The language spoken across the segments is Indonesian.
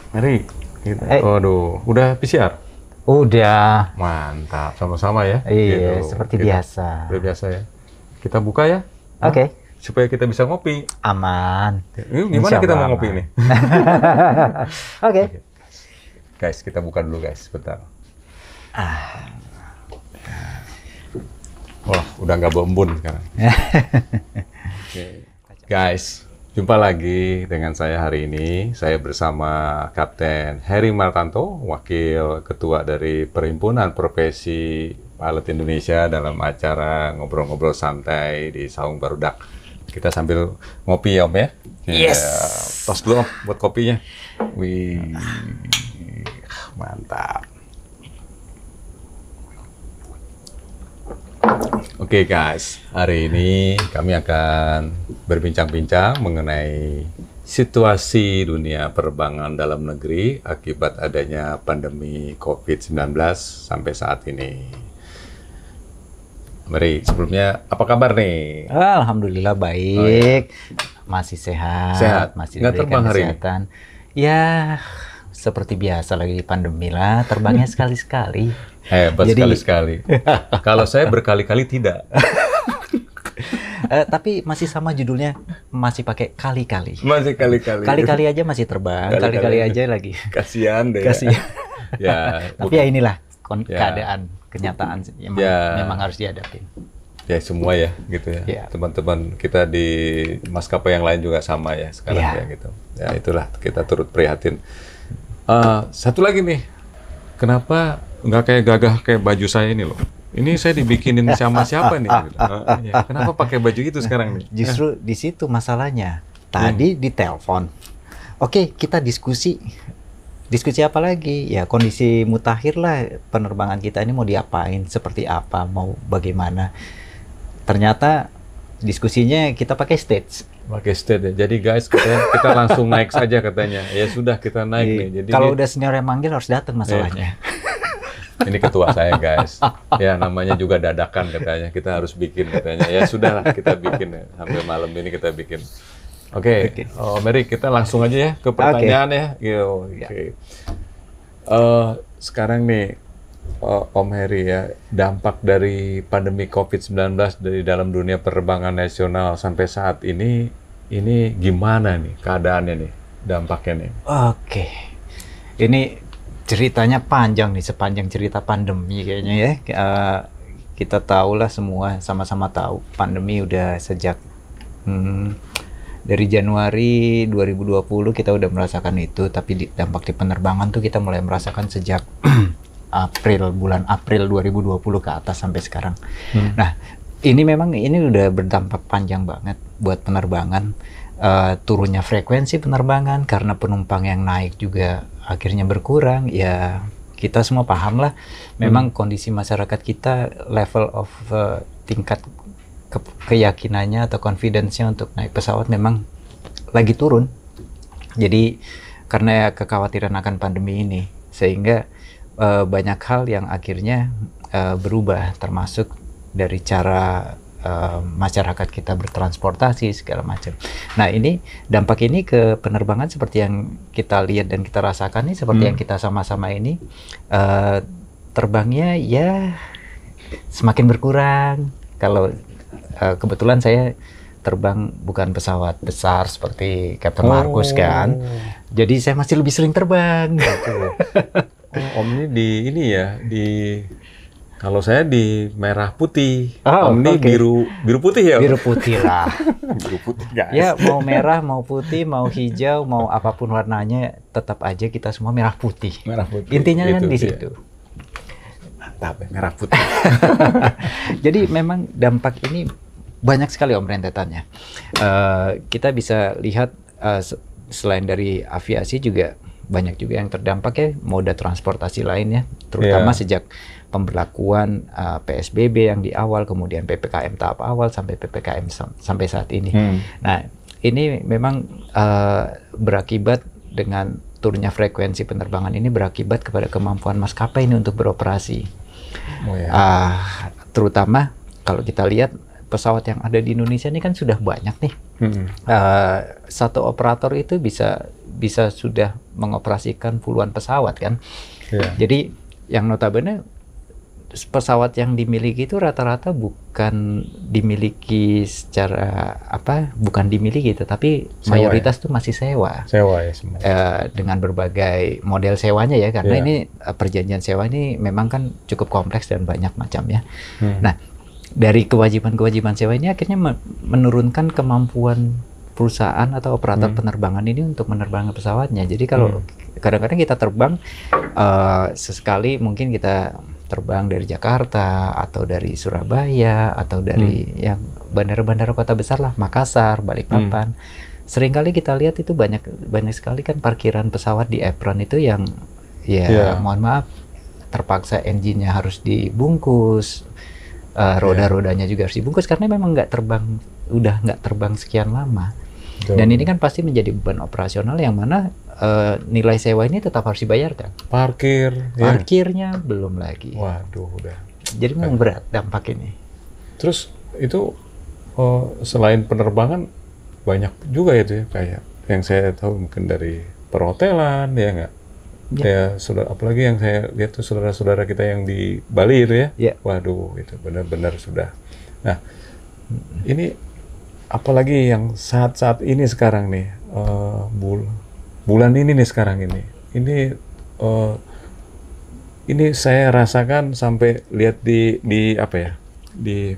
Mari. Waduh, udah PCR? Udah. Mantap, sama-sama ya. Iya, Gitu. seperti biasa. Udah biasa ya. Kita buka ya. Oke. Supaya kita bisa ngopi. Aman. Ini gimana Insya kita Allah mau ngopi aman. nih? Oke. Guys, kita buka dulu guys, bentar. Wah, udah nggak berembun sekarang. Oke. Guys, jumpa lagi dengan saya hari ini. Saya bersama Kapten Heri Martanto, Wakil Ketua dari Perhimpunan Profesi Pilot Indonesia dalam acara ngobrol-ngobrol santai di Saung Barudak. Kita sambil ngopi ya Om ya? Yes. Ya, tos dulu Om buat kopinya. Wih, mantap. Oke guys, hari ini kami akan berbincang-bincang mengenai situasi dunia penerbangan dalam negeri akibat adanya pandemi COVID-19 sampai saat ini. Mari, sebelumnya apa kabar nih? Alhamdulillah baik. Masih sehat. Sehat? Masih Nggak diberikan terbang hari ini? kesehatan. Ya, seperti biasa lagi di pandemi lah. Terbangnya sekali-sekali. Hebat Jadi- sekali-sekali. Kalau saya berkali-kali tidak. Tapi masih sama judulnya, masih pakai kali-kali. Masih kali-kali. Kali-kali aja masih terbang, Kali-kali kali-kali aja. aja lagi. Kasihan deh. Kasih. Ya, Tapi ya inilah Ya. keadaan, kenyataan yang Ya. memang harus dihadapi. ya semua ya gitu ya. Ya. Teman-teman kita di maskapai yang lain juga sama ya sekarang Ya. ya gitu. Ya itulah kita turut prihatin. Satu lagi nih, kenapa nggak kayak gagah kayak baju saya ini loh? Ini saya dibikinin sama siapa nih? Gitu. Ya, kenapa pakai baju itu sekarang nih? Justru di situ masalahnya. Tadi ditelepon. Oke, kita diskusi. Diskusi apa lagi? Ya kondisi mutakhir lah, penerbangan kita ini mau diapain, seperti apa, mau bagaimana. Ternyata diskusinya kita pakai stage. Pakai state ya. Jadi guys, kita langsung naik saja katanya. Ya sudah kita naik nih. Jadi Kalau ini- udah senior yang manggil harus datang masalahnya. Ini ketua saya guys. Ya namanya juga dadakan katanya. Kita harus bikin katanya. Ya sudahlah kita bikin ya. Sampai malam ini kita bikin. Oke. Oh, Mary kita langsung aja ya ke pertanyaan ya. Oke. Sekarang nih Om Heri ya, dampak dari pandemi COVID-19 dari dalam dunia penerbangan nasional sampai saat ini gimana nih keadaannya nih, dampaknya nih? Oke. Ini ceritanya panjang nih, sepanjang cerita pandemi kayaknya ya. Kita tahulah semua, sama-sama tahu pandemi udah sejak dari Januari 2020 kita udah merasakan itu, tapi dampak di penerbangan tuh kita mulai merasakan sejak bulan April 2020 ke atas sampai sekarang. Nah, ini memang ini udah berdampak panjang banget buat penerbangan. Turunnya frekuensi penerbangan karena penumpang yang naik juga akhirnya berkurang. Ya kita semua paham lah, memang kondisi masyarakat kita level of tingkat keyakinannya atau confidence-nya untuk naik pesawat memang lagi turun. Jadi karena kekhawatiran akan pandemi ini, sehingga banyak hal yang akhirnya berubah, termasuk dari cara masyarakat kita bertransportasi segala macam. Nah ini dampak ini ke penerbangan seperti yang kita lihat dan kita rasakan nih, seperti yang kita sama-sama ini terbangnya ya semakin berkurang. Kalau kebetulan saya terbang bukan pesawat besar seperti Captain Marcus kan, jadi saya masih lebih sering terbang. Om ini kalau saya di merah putih, Oh, Om ini oke. biru putih ya? Biru putih lah. Biru putih guys. Ya mau merah, mau putih, mau hijau, mau apapun warnanya, tetap aja kita semua merah putih. Merah putih. Intinya kan Itu, di iya. situ. Mantap ya, merah putih. Jadi memang dampak ini banyak sekali Om rentetannya. Kita bisa lihat selain dari aviasi juga banyak juga yang terdampak ya, moda transportasi lainnya, terutama sejak pemberlakuan PSBB yang di awal, kemudian PPKM tahap awal sampai PPKM sampai saat ini. Nah, ini memang berakibat dengan turunnya frekuensi penerbangan ini berakibat kepada kemampuan maskapai ini untuk beroperasi. Terutama kalau kita lihat pesawat yang ada di Indonesia ini kan sudah banyak nih. Satu operator itu bisa sudah mengoperasikan puluhan pesawat kan. Iya. Jadi yang notabene pesawat yang dimiliki itu rata-rata bukan dimiliki secara bukan dimiliki, tetapi Sewa, mayoritas tuh masih sewa. Sewa ya semua. Dengan berbagai model sewanya ya, karena Iya. ini perjanjian sewa ini memang kan cukup kompleks dan banyak macamnya. Hmm. Nah, dari kewajiban-kewajiban sewa ini akhirnya menurunkan kemampuan perusahaan atau operator penerbangan ini untuk menerbangkan pesawatnya. Jadi kalau kadang-kadang kita terbang sesekali, mungkin kita terbang dari Jakarta atau dari Surabaya atau dari yang bandara-bandara kota besar lah, Makassar, Balikpapan. Seringkali kita lihat itu banyak sekali kan parkiran pesawat di apron itu yang mohon maaf, terpaksa engine-nya harus dibungkus, roda-rodanya juga harus dibungkus karena memang udah nggak terbang sekian lama. Betul. Dan ini kan pasti menjadi beban operasional yang mana nilai sewa ini tetap harus dibayarkan. Parkirnya belum lagi. Waduh, udah. Jadi memang berat dampak ini. Terus itu selain penerbangan banyak juga itu ya, kayak yang saya tahu mungkin dari perhotelan ya nggak? Kayak apalagi yang saya lihat tuh saudara-saudara kita yang di Bali itu ya. Waduh, itu benar-benar sudah. Nah, ini apalagi yang saat-saat ini sekarang nih, bulan ini nih sekarang ini saya rasakan sampai lihat di apa ya, di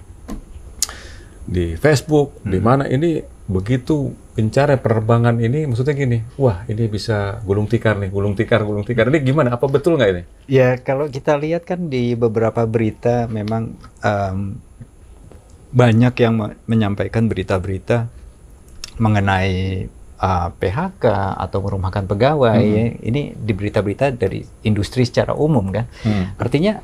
Facebook, di mana ini begitu gencar penerbangan ini, maksudnya gini, wah ini bisa gulung tikar. Ini gimana? Apa betul nggak ini? Ya kalau kita lihat kan di beberapa berita memang banyak yang menyampaikan berita-berita mengenai PHK atau merumahkan pegawai. Ini di berita-berita dari industri secara umum kan. Artinya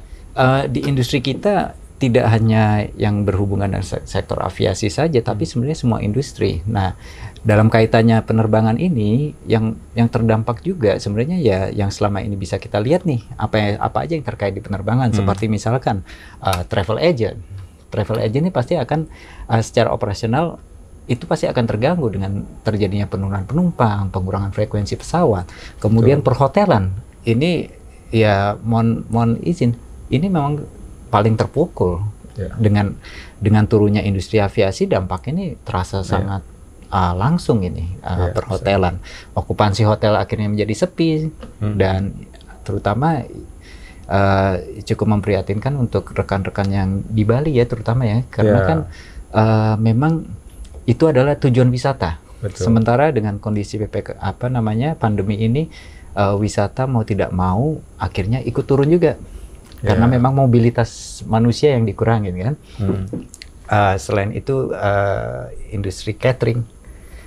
di industri kita tidak hanya yang berhubungan dengan sektor aviasi saja, tapi sebenarnya semua industri. Nah, dalam kaitannya penerbangan ini, yang terdampak juga sebenarnya ya yang selama ini bisa kita lihat nih, apa aja yang terkait di penerbangan, seperti misalkan travel agent. Travel agent ini pasti akan secara operasional itu pasti akan terganggu dengan terjadinya penurunan penumpang, pengurangan frekuensi pesawat. Kemudian perhotelan ini ya mohon izin, ini memang paling terpukul dengan turunnya industri aviasi. Dampak ini terasa sangat langsung ini perhotelan. Okupansi hotel akhirnya menjadi sepi dan terutama cukup memprihatinkan untuk rekan-rekan yang di Bali ya terutama ya, karena kan memang itu adalah tujuan wisata. Sementara dengan kondisi pandemi ini, wisata mau tidak mau akhirnya ikut turun juga. Karena memang mobilitas manusia yang dikurangin kan. Selain itu industri catering,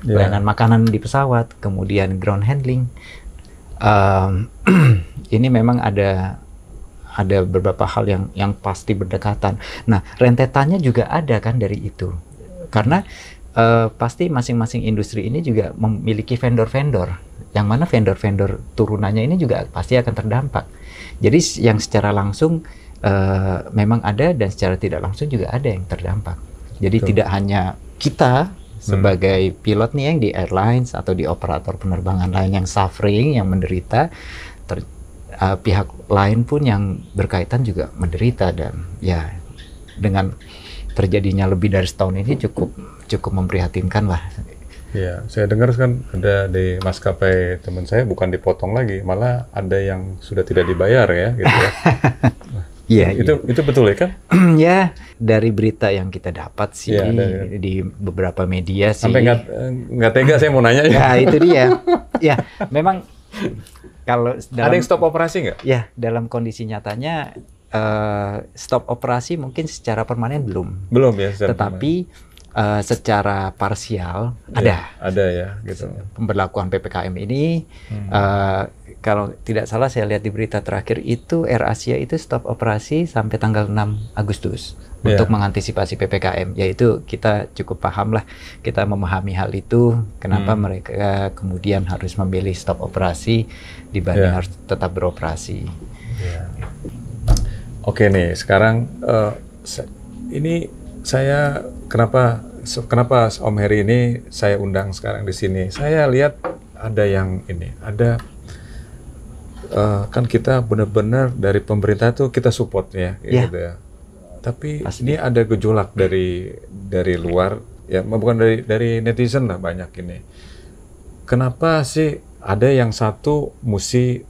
pelayanan makanan di pesawat, kemudian ground handling. Ini memang ada beberapa hal yang pasti berdekatan. Nah, rentetannya juga ada kan dari itu. Karena pasti masing-masing industri ini juga memiliki vendor-vendor, yang mana vendor-vendor turunannya ini juga pasti akan terdampak. Jadi yang secara langsung memang ada, dan secara tidak langsung juga ada yang terdampak. Jadi tidak hanya kita sebagai pilot nih yang di airlines atau di operator penerbangan lain yang suffering, yang menderita, pihak lain pun yang berkaitan juga menderita. Dan ya dengan terjadinya lebih dari setahun ini cukup memprihatinkan lah. Iya, saya dengar kan ada di maskapai teman saya bukan dipotong lagi, malah ada yang sudah tidak dibayar ya, gitu ya. Iya, itu betul ya kan? Ya, dari berita yang kita dapat sih di beberapa media sih. Sampai nggak tega saya mau nanya. Ya, itu dia. Ya, memang kalau ada yang stop operasi nggak? Ya, dalam kondisi nyatanya stop operasi mungkin secara permanen belum. Belum ya. Tetapi secara parsial ada ya gitu. Pemberlakuan PPKM ini kalau tidak salah saya lihat di berita terakhir itu AirAsia itu stop operasi sampai tanggal 6 Agustus untuk mengantisipasi PPKM. Yaitu kita cukup paham lah, kita memahami hal itu, kenapa mereka kemudian harus memilih stop operasi dibanding harus tetap beroperasi. Oke nih, sekarang ini saya kenapa Om Heri ini saya undang sekarang di sini. Saya lihat ada yang ini, ada kan kita benar-benar dari pemerintah tuh kita support ya, Iya. gitu ya. Tapi Pasti. ini ada gejolak dari luar, ya bukan dari netizen lah banyak ini. Kenapa sih ada yang satu mesti,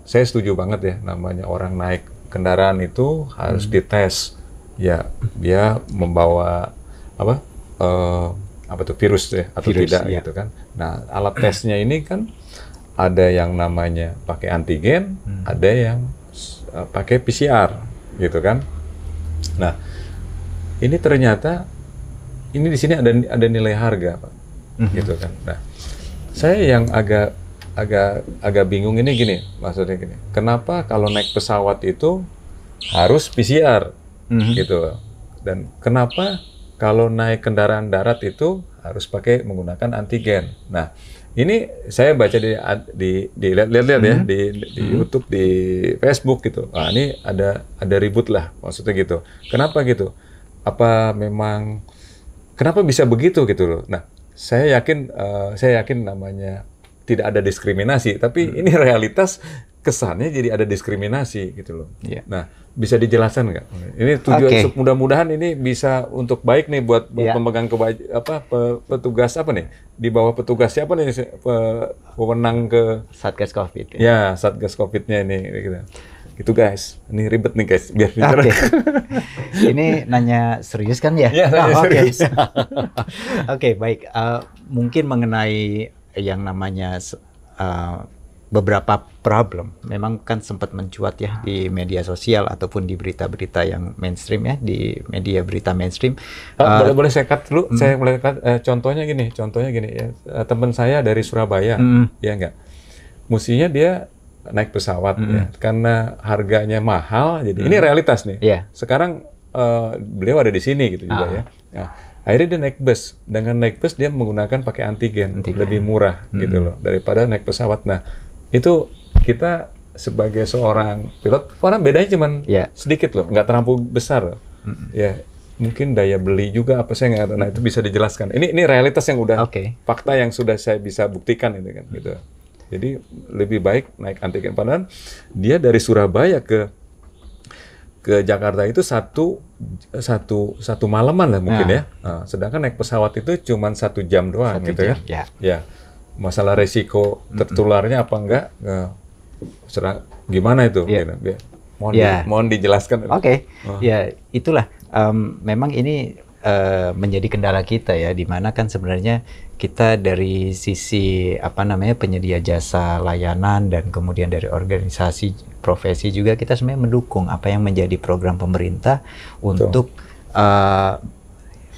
saya setuju banget ya, namanya orang naik kendaraan itu harus dites, ya dia membawa apa tuh virus ya atau Virus, tidak ya. gitu kan. Nah alat tesnya ini kan ada yang namanya pakai antigen, ada yang pakai PCR gitu kan. Nah, ini ternyata ini di sini ada nilai harga, Pak. Gitu kan. Nah, saya yang agak bingung ini gini, maksudnya gini. Kenapa kalau naik pesawat itu harus PCR gitu loh. Dan kenapa kalau naik kendaraan darat itu harus menggunakan antigen. Nah, ini saya baca lihat-lihat ya di YouTube, di Facebook gitu. Nah, ini ada ribut lah maksudnya gitu. Kenapa gitu? Apa memang kenapa bisa begitu gitu loh. Nah, saya yakin namanya tidak ada diskriminasi, tapi ini realitas kesannya jadi ada diskriminasi gitu loh. Iya. Nah, bisa dijelaskan nggak? Ini tujuan mudah-mudahan ini bisa untuk baik nih buat pemegang petugas apa nih? Di bawah petugas siapa nih pemenang ke Satgas Covid. Ya, Satgas Covid-nya ini gitu. Gitu guys. Ini ribet nih guys, biar Oke. Ini nanya serius kan ya? Ya, serius. Oke, baik. Mungkin mengenai yang namanya beberapa problem, memang kan sempat mencuat ya di media sosial ataupun di berita-berita yang mainstream ya, di media berita mainstream. Boleh saya cut dulu? Saya mulai cut. Contohnya gini ya. Teman saya dari Surabaya, ya enggak. Mestinya dia naik pesawat ya, karena harganya mahal. Jadi ini realitas nih. Yeah. Sekarang beliau ada di sini gitu juga ya. Nah, akhirnya dia naik bus. Dengan naik bus dia menggunakan pakai antigen. Lebih murah gitu loh daripada naik pesawat. Nah, itu kita sebagai seorang pilot, karena bedanya cuma sedikit loh, nggak terlalu besar loh. Ya, mungkin daya beli juga apa saya nggak tahu. Nah, itu bisa dijelaskan. Ini realitas yang udah fakta yang sudah saya bisa buktikan itu kan gitu. Jadi lebih baik naik antigen. Padahal dia dari Surabaya ke Jakarta itu satu malaman lah mungkin ya. Nah, sedangkan naik pesawat itu cuma 1 jam doang gitu kan. Ya. Masalah resiko tertularnya apa enggak? Gimana itu? Gitu. Mohon dijelaskan. Ya itulah. Memang ini menjadi kendala kita ya, di mana kan sebenarnya kita dari sisi penyedia jasa layanan dan kemudian dari organisasi profesi juga kita sebenarnya mendukung apa yang menjadi program pemerintah untuk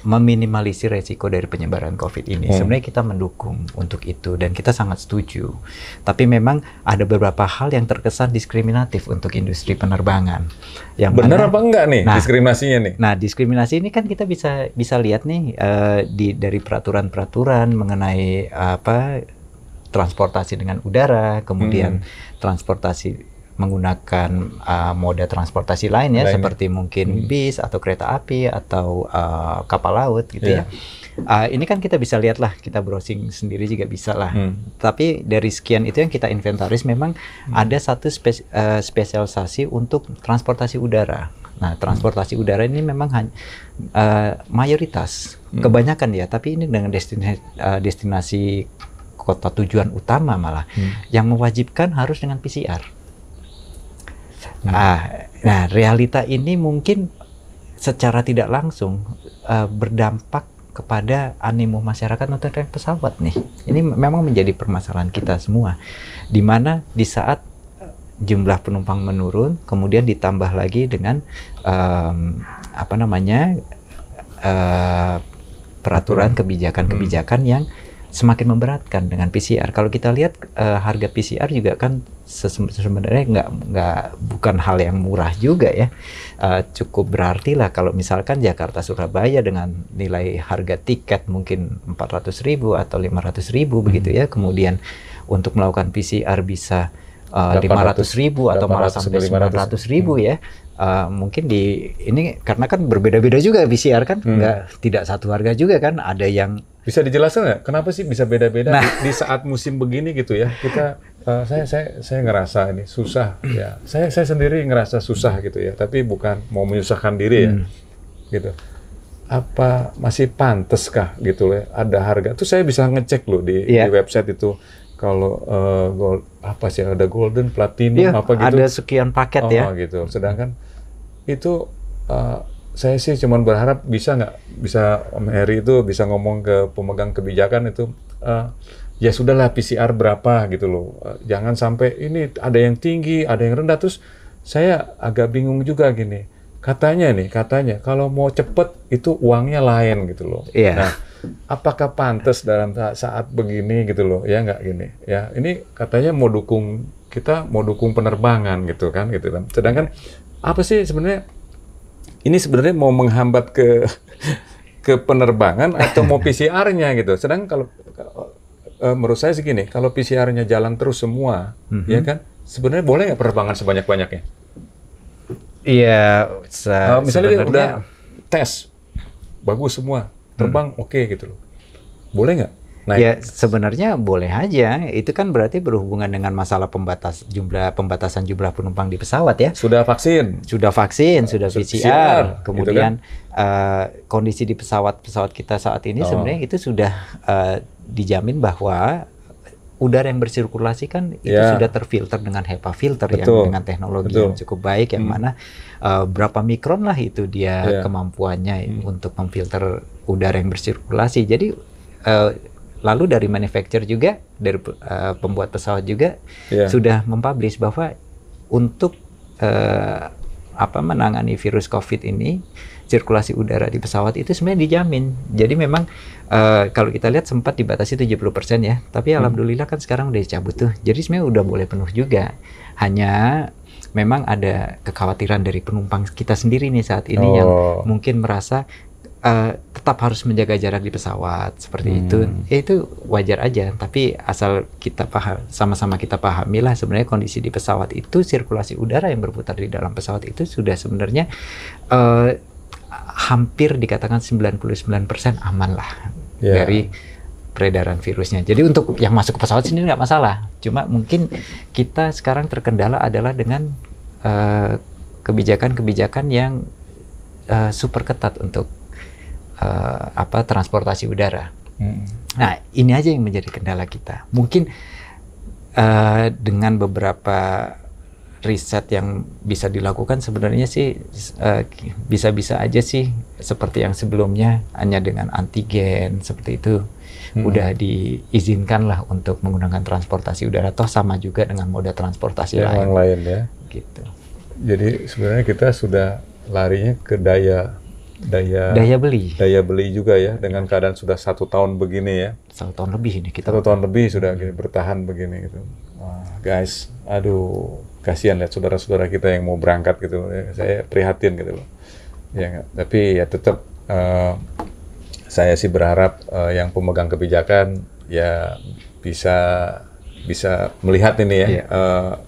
meminimalisir resiko dari penyebaran COVID ini. Sebenarnya kita mendukung untuk itu dan kita sangat setuju. Tapi memang ada beberapa hal yang terkesan diskriminatif untuk industri penerbangan. Yang benar apa enggak nih diskriminasinya nih? Nah, diskriminasi ini kan kita bisa lihat nih dari peraturan-peraturan mengenai transportasi dengan udara, kemudian transportasi menggunakan moda transportasi lain ya, seperti mungkin bis atau kereta api atau kapal laut gitu ya. Ini kan kita bisa lihat lah, kita browsing sendiri juga bisa lah. Tapi dari sekian itu yang kita inventaris memang ada satu spesialisasi untuk transportasi udara. Nah, transportasi udara ini memang mayoritas, kebanyakan ya, tapi ini dengan destinasi kota tujuan utama malah yang mewajibkan harus dengan PCR. Nah, realita ini mungkin secara tidak langsung berdampak kepada animo masyarakat untuk naik pesawat nih. Ini memang menjadi permasalahan kita semua, di mana di saat jumlah penumpang menurun, kemudian ditambah lagi dengan peraturan kebijakan-kebijakan yang semakin memberatkan dengan PCR. Kalau kita lihat harga PCR juga kan sebenarnya bukan hal yang murah juga ya. Cukup berarti lah kalau misalkan Jakarta Surabaya dengan nilai harga tiket mungkin 400.000 atau 500.000 begitu ya. Kemudian untuk melakukan PCR bisa 500.000 atau malah sampai 900.000 ya. Mungkin ini karena kan berbeda-beda juga PCR kan, tidak satu harga juga kan. Ada yang bisa dijelaskan nggak kenapa sih bisa beda-beda di saat musim begini gitu ya? Kita saya ngerasa ini susah ya. Saya sendiri ngerasa susah gitu ya. Tapi bukan mau menyusahkan diri ya, gitu. Apa masih pantes kah gitu ya? Ada harga. Tuh saya bisa ngecek loh di website itu. Kalau apa sih ada golden, platinum apa gitu. Ada sekian paket ya. Gitu. Sedangkan itu saya sih cuman berharap bisa Om Heri itu bisa ngomong ke pemegang kebijakan itu ya sudahlah PCR berapa gitu loh. Jangan sampai ini ada yang tinggi, ada yang rendah. Terus saya agak bingung juga gini. Katanya kalau mau cepet itu uangnya lain gitu loh. Nah, apakah pantas dalam saat begini gitu loh? Ya nggak gini. Ya ini katanya mau dukung penerbangan gitu kan. Sedangkan apa sih sebenarnya? Ini sebenarnya mau menghambat ke penerbangan atau mau PCR-nya gitu. Sedangkan kalau menurut saya segini, kalau PCR-nya jalan terus semua, ya kan? Sebenarnya boleh nggak penerbangan sebanyak-banyaknya? Iya, misalnya dia udah tes bagus semua, terbang oke gitu loh, boleh nggak? Ya sebenarnya boleh aja. Itu kan berarti berhubungan dengan masalah pembatasan jumlah penumpang di pesawat ya. Sudah vaksin, sudah PCR, kemudian gitu kan? Kondisi di pesawat kita saat ini sebenarnya itu sudah dijamin bahwa udara yang bersirkulasi kan itu sudah terfilter dengan HEPA filter yang dengan teknologi yang cukup baik, yang mana berapa mikron lah itu dia kemampuannya untuk memfilter udara yang bersirkulasi. Jadi lalu dari manufacturer juga, dari pembuat pesawat juga sudah mempublish bahwa untuk menangani virus COVID ini, sirkulasi udara di pesawat itu sebenarnya dijamin. Jadi memang kalau kita lihat sempat dibatasi 70% ya, tapi alhamdulillah kan sekarang udah dicabut tuh. Jadi sebenarnya udah boleh penuh juga. Hanya memang ada kekhawatiran dari penumpang kita sendiri nih saat ini yang mungkin merasa tetap harus menjaga jarak di pesawat seperti itu. Ya itu wajar aja, tapi asal kita sama-sama kita pahamilah sebenarnya kondisi di pesawat itu, sirkulasi udara yang berputar di dalam pesawat itu sudah sebenarnya hampir dikatakan 99% aman lah dari peredaran virusnya. Jadi untuk yang masuk ke pesawat sendiri nggak masalah. Cuma mungkin kita sekarang terkendala adalah dengan kebijakan-kebijakan yang super ketat untuk transportasi udara. Nah, ini aja yang menjadi kendala kita. Mungkin dengan beberapa riset yang bisa dilakukan sebenarnya sih bisa-bisa aja sih seperti yang sebelumnya, hanya dengan antigen seperti itu udah diizinkan lah untuk menggunakan transportasi udara, toh sama juga dengan moda transportasi lain ya. Gitu. Jadi sebenarnya kita sudah larinya ke daya beli juga ya, dengan keadaan sudah 1 tahun begini ya. 1 tahun lebih ini kita. 1 tahun lebih sudah bertahan begini gitu. Guys, aduh, kasihan lihat saudara-saudara kita yang mau berangkat gitu. Saya prihatin gitu loh. Ya, tapi ya tetap saya sih berharap yang pemegang kebijakan ya bisa melihat ini ya,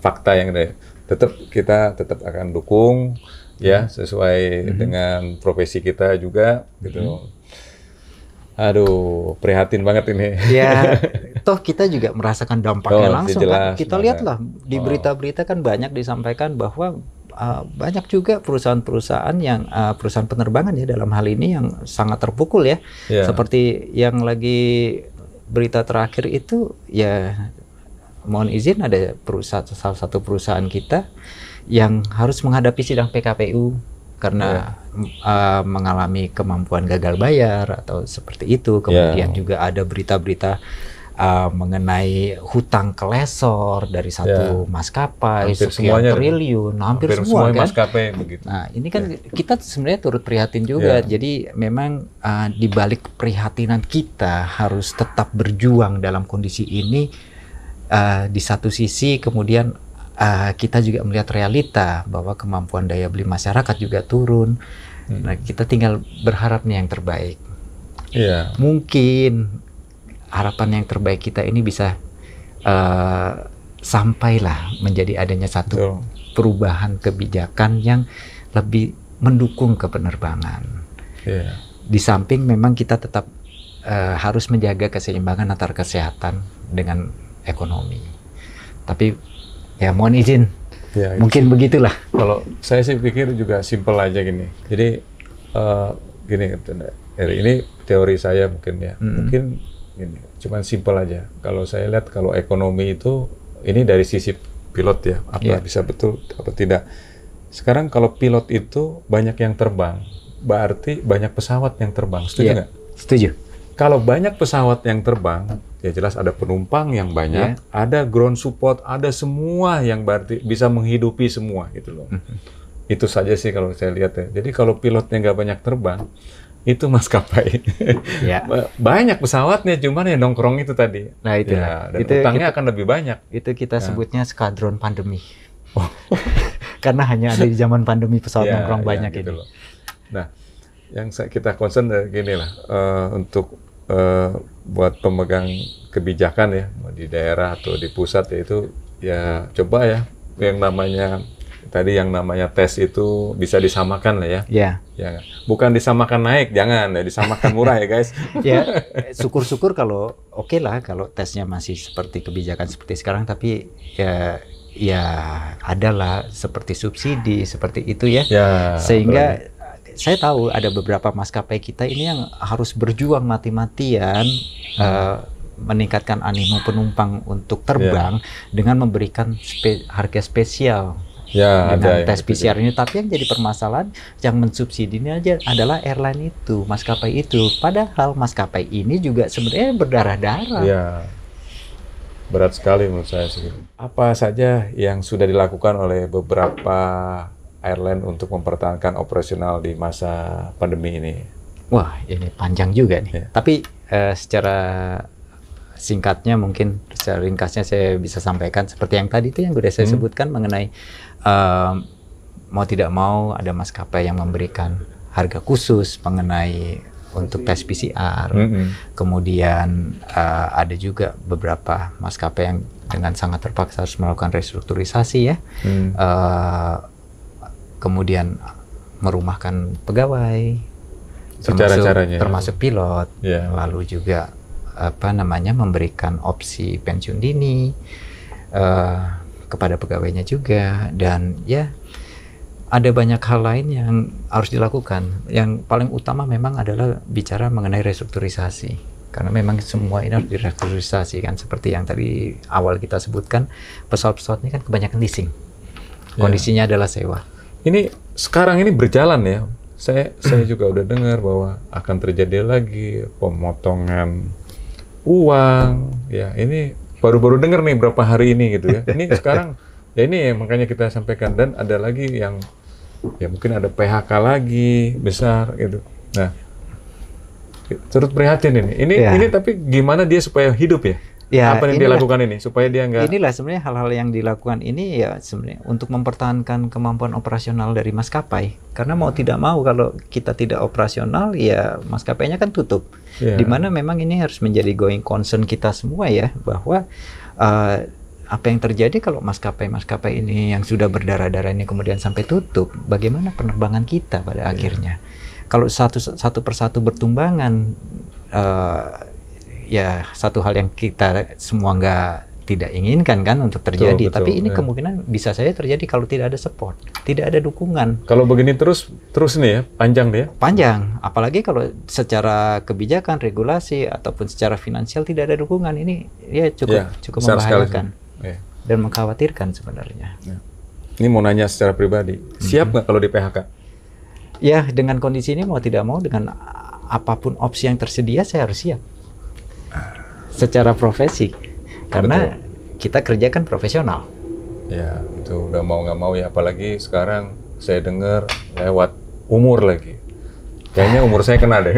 fakta yang ada. Kita tetap akan dukung ya, sesuai dengan profesi kita juga gitu. Aduh, prihatin banget ini. Ya, toh kita juga merasakan dampaknya langsung. Jelas, kita lihatlah di berita-berita kan banyak disampaikan bahwa banyak juga perusahaan-perusahaan yang perusahaan penerbangan ya dalam hal ini yang sangat terpukul ya. Seperti yang lagi berita terakhir itu ya, mohon izin ada salah satu perusahaan kita yang harus menghadapi sidang PKPU karena mengalami kemampuan gagal bayar atau seperti itu. Kemudian juga ada berita-berita mengenai hutang kelesor dari satu maskapai sekian triliun, hampir semua kan. Maskapai begitu. Nah, ini kan kita sebenarnya turut prihatin juga. Jadi memang di balik prihatinan kita harus tetap berjuang dalam kondisi ini. Di satu sisi kemudian kita juga melihat realita bahwa kemampuan daya beli masyarakat juga turun. Nah, kita tinggal berharap nih yang terbaik. Mungkin harapan yang terbaik kita ini bisa sampailah menjadi adanya satu perubahan kebijakan yang lebih mendukung ke penerbangan. Di samping memang kita tetap harus menjaga keseimbangan antara kesehatan dengan ekonomi. Tapi ya mohon izin, Ya, mungkin begitulah. kalau saya sih pikir juga simpel aja gini. Jadi gini, ini teori saya mungkin ya. Mungkin ini cuman simpel aja. Kalau saya lihat kalau ekonomi itu ini dari sisi pilot ya, apa bisa betul apa tidak. Sekarang kalau pilot itu banyak yang terbang, berarti banyak pesawat yang terbang. Setuju nggak? Setuju. Kalau banyak pesawat yang terbang, ya jelas ada penumpang yang banyak, ada ground support, ada semua yang berarti bisa menghidupi semua gitu loh. Itu saja sih kalau saya lihat ya. Jadi kalau pilotnya nggak banyak terbang, itu maskapai. Banyak pesawatnya, cuman ya nongkrong itu tadi. Nah itu ya, dan utangnya akan lebih banyak. Itu kita sebutnya skadron pandemi. Karena hanya ada di zaman pandemi pesawat nongkrong banyak gitu ini. Loh. Nah, yang kita concern gini lah, untuk buat pemegang kebijakan ya, di daerah atau di pusat ya, itu ya coba ya yang namanya tes itu bisa disamakan lah ya. Ya, bukan disamakan naik, jangan ya, disamakan murah ya guys. Ya, syukur-syukur kalau oke lah kalau tesnya masih seperti kebijakan seperti sekarang, tapi ya adalah seperti subsidi seperti itu ya. Sehingga saya tahu ada beberapa maskapai kita ini yang harus berjuang mati-matian meningkatkan animo penumpang untuk terbang dengan memberikan harga spesial dengan tes PCR ini. Tapi yang jadi permasalahan yang mensubsidi ini aja adalah airline itu, maskapai itu. Padahal maskapai ini juga sebenarnya berdarah-darah. Ya, berat sekali menurut saya sih. Apa saja yang sudah dilakukan oleh beberapa airline untuk mempertahankan operasional di masa pandemi ini? Wah, ini panjang juga nih. Tapi secara singkatnya mungkin, secara ringkasnya saya bisa sampaikan seperti yang tadi itu yang sudah saya sebutkan mengenai mau tidak mau ada maskapai yang memberikan harga khusus mengenai untuk tes PCR. Kemudian ada juga beberapa maskapai yang dengan sangat terpaksa harus melakukan restrukturisasi ya. Kemudian merumahkan pegawai, termasuk pilot, lalu juga memberikan opsi pensiun dini kepada pegawainya juga, dan ya ada banyak hal lain yang harus dilakukan. Yang paling utama memang adalah bicara mengenai restrukturisasi, karena memang semua ini harus direstrukturisasi kan, seperti yang tadi awal kita sebutkan, pesawat-pesawat ini kan kebanyakan leasing, kondisinya adalah sewa. Ini sekarang ini berjalan ya. Saya juga udah dengar bahwa akan terjadi lagi pemotongan uang. Ya, ini baru-baru dengar nih berapa hari ini gitu ya. Ini sekarang ya ini makanya kita sampaikan, dan ada lagi yang ya mungkin ada PHK lagi besar gitu. Nah, turut prihatin ini. Ini tapi gimana dia supaya hidup ya? Apa yang dia lakukan ini supaya dia nggak? Inilah sebenarnya hal-hal yang dilakukan ini ya sebenarnya untuk mempertahankan kemampuan operasional dari maskapai. Karena mau tidak mau kalau kita tidak operasional ya maskapainya kan tutup. Dimana memang ini harus menjadi going concern kita semua ya, bahwa apa yang terjadi kalau maskapai-maskapai ini yang sudah berdarah-darah ini kemudian sampai tutup, bagaimana penerbangan kita pada akhirnya? Kalau satu persatu bertumbangan, ya satu hal yang kita semua tidak inginkan kan untuk terjadi. Betul, tapi ini kemungkinan bisa saja terjadi kalau tidak ada support, tidak ada dukungan. Kalau begini terus nih ya, panjang deh. Panjang, apalagi kalau secara kebijakan, regulasi ataupun secara finansial tidak ada dukungan, ini ya cukup membahayakan dan mengkhawatirkan sebenarnya. Ini mau nanya secara pribadi, siap nggak kalau di PHK? Ya, dengan kondisi ini mau tidak mau, dengan apapun opsi yang tersedia saya harus siap. Secara profesi, karena kita kerja kan profesional. Ya, itu udah mau nggak mau ya, apalagi sekarang saya dengar lewat umur lagi. Kayaknya umur saya kena deh.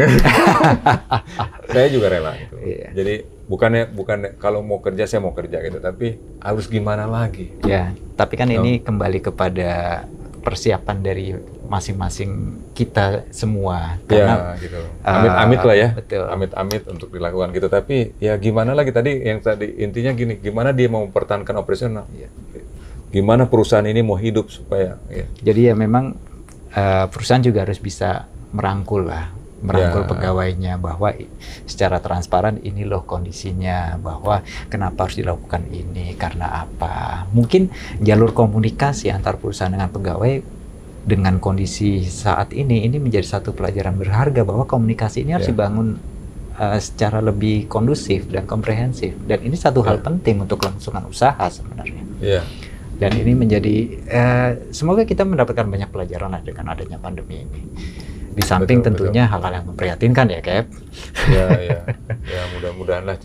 Saya juga rela gitu. Jadi bukannya kalau mau kerja saya mau kerja gitu, tapi harus gimana lagi? Ya, tapi kan ini kembali kepada persiapan dari masing-masing kita semua. Karena gitu. Amit-amit lah ya. Betul. Amit-amit untuk dilakukan gitu. Tapi ya gimana lagi tadi intinya gini, gimana dia mau mempertahankan operasional? Gimana perusahaan ini mau hidup supaya? Jadi ya memang perusahaan juga harus bisa merangkul lah merangkul pegawainya bahwa secara transparan ini loh kondisinya, bahwa kenapa harus dilakukan ini, karena apa. Mungkin jalur komunikasi antar perusahaan dengan pegawai dengan kondisi saat ini menjadi satu pelajaran berharga bahwa komunikasi ini harus dibangun secara lebih kondusif dan komprehensif, dan ini satu hal penting untuk kelangsungan usaha sebenarnya. Dan ini menjadi semoga kita mendapatkan banyak pelajaran dengan adanya pandemi ini. Di samping tentunya hal-hal yang memprihatinkan ya, Cap. Ya, mudah-mudahan lah,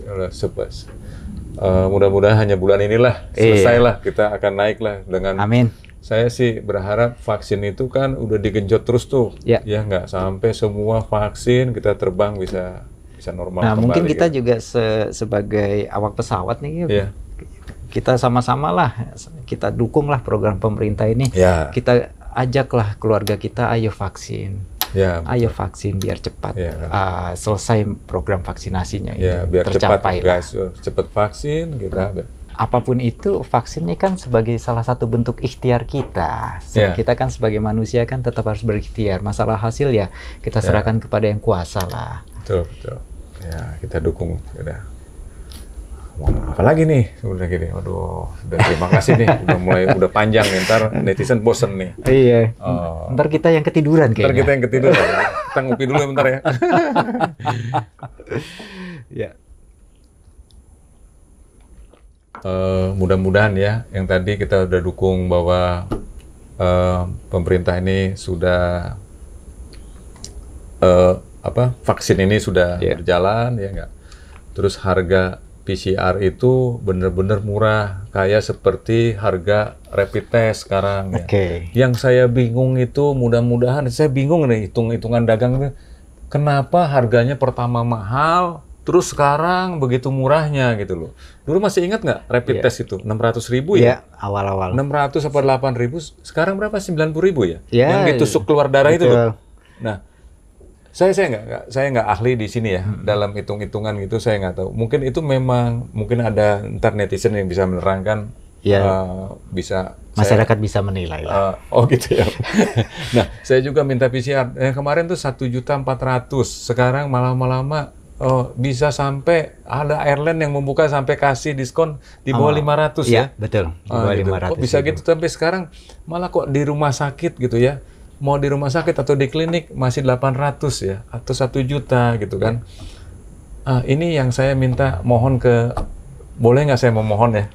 mudah-mudahan hanya bulan inilah selesailah, kita akan naik lah dengan. Amin. Saya sih berharap vaksin itu kan udah digenjot terus tuh, ya nggak sampai semua vaksin kita terbang bisa normal. Nah, kembali, mungkin kita juga sebagai awak pesawat nih, kita sama-sama lah, kita dukunglah program pemerintah ini. Kita ajaklah keluarga kita, ayo vaksin. Ayo vaksin biar cepat selesai program vaksinasinya ini, biar tercapai cepat vaksin kita. Apapun itu, vaksin ini kan sebagai salah satu bentuk ikhtiar kita. Kita kan sebagai manusia kan tetap harus berikhtiar. Masalah hasil ya kita serahkan kepada yang kuasa lah. Betul. Ya, kita dukung. Apa lagi nih udah gini, aduh, terima kasih nih, udah panjang nih, ntar netizen bosen nih. Iya. Ntar kita yang ketiduran kayaknya. Ntar kita yang ketiduran. Kita ngopi dulu bentar ya. Mudah-mudahan ya, yang tadi kita udah dukung bahwa pemerintah ini sudah vaksin ini sudah berjalan ya nggak. Terus harga PCR itu benar-benar murah, kayak seperti harga rapid test sekarang. Yang saya bingung itu, mudah-mudahan saya bingung nih hitung-hitungan dagang, kenapa harganya pertama mahal, terus sekarang begitu murahnya gitu loh. Dulu masih ingat nggak rapid test itu 600.000 ya? Awal-awal. 600 atau 8.000, sekarang berapa? 90.000 ya? Yang ditusuk keluar darah itu loh. Nah, saya nggak ahli di sini ya, dalam hitung-hitungan gitu saya nggak tahu. Mungkin itu mungkin ada ntar netizen yang bisa menerangkan, bisa masyarakat bisa menilai lah. Gitu ya. Nah, saya juga minta PCR. Kemarin tuh 1.400.000, sekarang lama-lama bisa sampai ada airline yang membuka sampai kasih diskon di bawah 500 ya. Betul. Di bawah 500. Kok bisa gitu sampai sekarang malah kok di rumah sakit gitu ya. Mau di rumah sakit atau di klinik masih 800 ya, atau 1 juta gitu kan. Ini yang saya mohon boleh nggak saya memohon ya?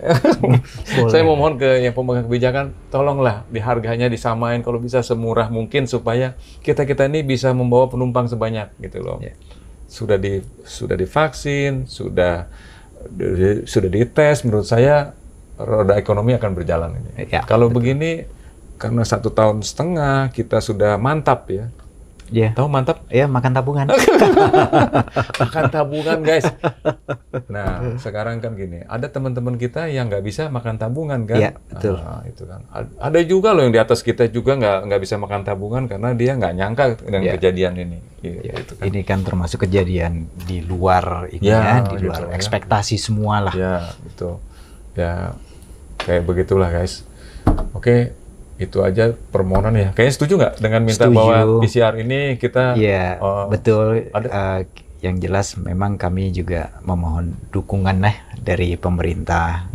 Saya memohon ke yang pemegang kebijakan, tolonglah di harganya disamain kalau bisa semurah mungkin supaya kita ini bisa membawa penumpang sebanyak gitu loh. Sudah divaksin, sudah dites, menurut saya roda ekonomi akan berjalan ini. Kalau begini, karena 1,5 tahun kita sudah mantap ya. Tahu mantap? Makan tabungan. Makan tabungan, guys. Nah, sekarang kan gini, ada teman-teman kita yang nggak bisa makan tabungan kan? Betul. Itu kan. Ada juga loh yang di atas kita juga nggak bisa makan tabungan karena dia nggak nyangka dengan kejadian ini. Gitu kan. Ini kan termasuk kejadian di luar ini di luar ekspektasi semua lah. Betul. Ya, kayak begitulah, guys. Oke. Itu aja permohonan ya. Kayaknya setuju nggak dengan minta bahwa PCR ini kita? Betul. Yang jelas memang kami juga memohon dukungan dari pemerintah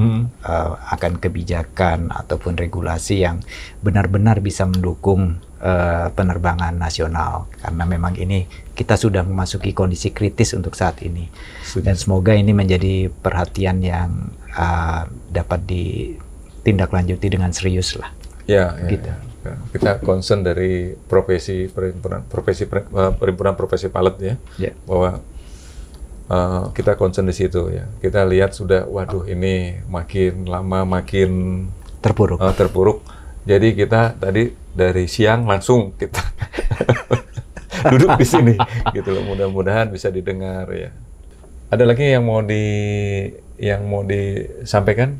akan kebijakan ataupun regulasi yang benar-benar bisa mendukung penerbangan nasional, karena memang ini kita sudah memasuki kondisi kritis untuk saat ini. Dan semoga ini menjadi perhatian yang dapat ditindaklanjuti dengan serius lah. Gitu. Kita concern dari perhimpunan profesi pilot ya, bahwa kita concern di situ ya. Kita lihat sudah, waduh ini makin lama makin terpuruk. Jadi kita tadi dari siang langsung kita duduk di sini gitu loh. Mudah-mudahan bisa didengar ya. Ada lagi yang mau disampaikan?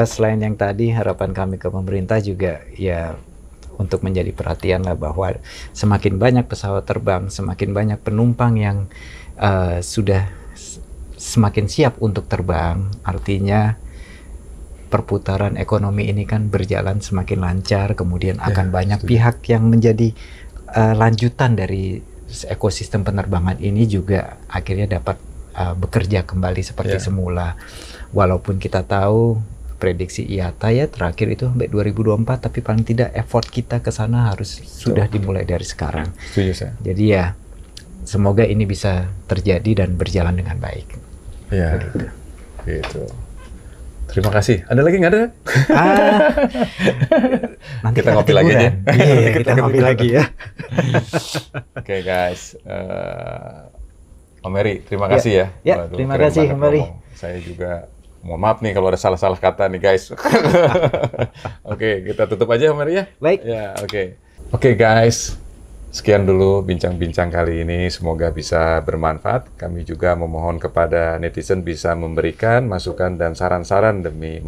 Selain yang tadi, harapan kami ke pemerintah juga ya untuk menjadi perhatian lah bahwa semakin banyak pesawat terbang, semakin banyak penumpang yang sudah semakin siap untuk terbang, artinya perputaran ekonomi ini kan berjalan semakin lancar, kemudian akan banyak pihak yang menjadi lanjutan dari ekosistem penerbangan ini juga akhirnya dapat bekerja kembali seperti semula. Walaupun kita tahu prediksi IATA ya terakhir itu sampai 2024, tapi paling tidak effort kita ke sana harus sudah dimulai dari sekarang. Setuju saya. Jadi ya semoga ini bisa terjadi dan berjalan dengan baik. Iya. Gitu. Terima kasih. Ada lagi nggak ada? Nanti kita ngopi lagi aja. Iya, kita ngopi lagi ya. Oke guys, Om Heri, terima kasih ya. Ya, terima kasih Om Heri. Saya juga mohon maaf nih kalau ada salah-salah kata nih guys. Oke, kita tutup aja Om Heri ya. Baik. Ya, oke. Oke guys, sekian dulu bincang-bincang kali ini. Semoga bisa bermanfaat. Kami juga memohon kepada netizen bisa memberikan masukan dan saran-saran demi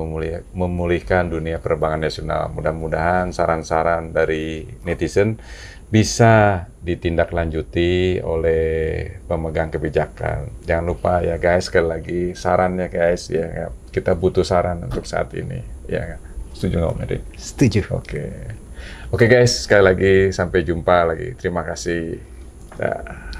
memulihkan dunia penerbangan nasional. Mudah-mudahan saran-saran dari netizen bisa ditindaklanjuti oleh pemegang kebijakan. Jangan lupa ya guys, sekali lagi sarannya guys ya, kita butuh saran untuk saat ini ya. Setuju nggak Om Heri? Setuju. Oke guys, sekali lagi sampai jumpa lagi. Terima kasih. Dah.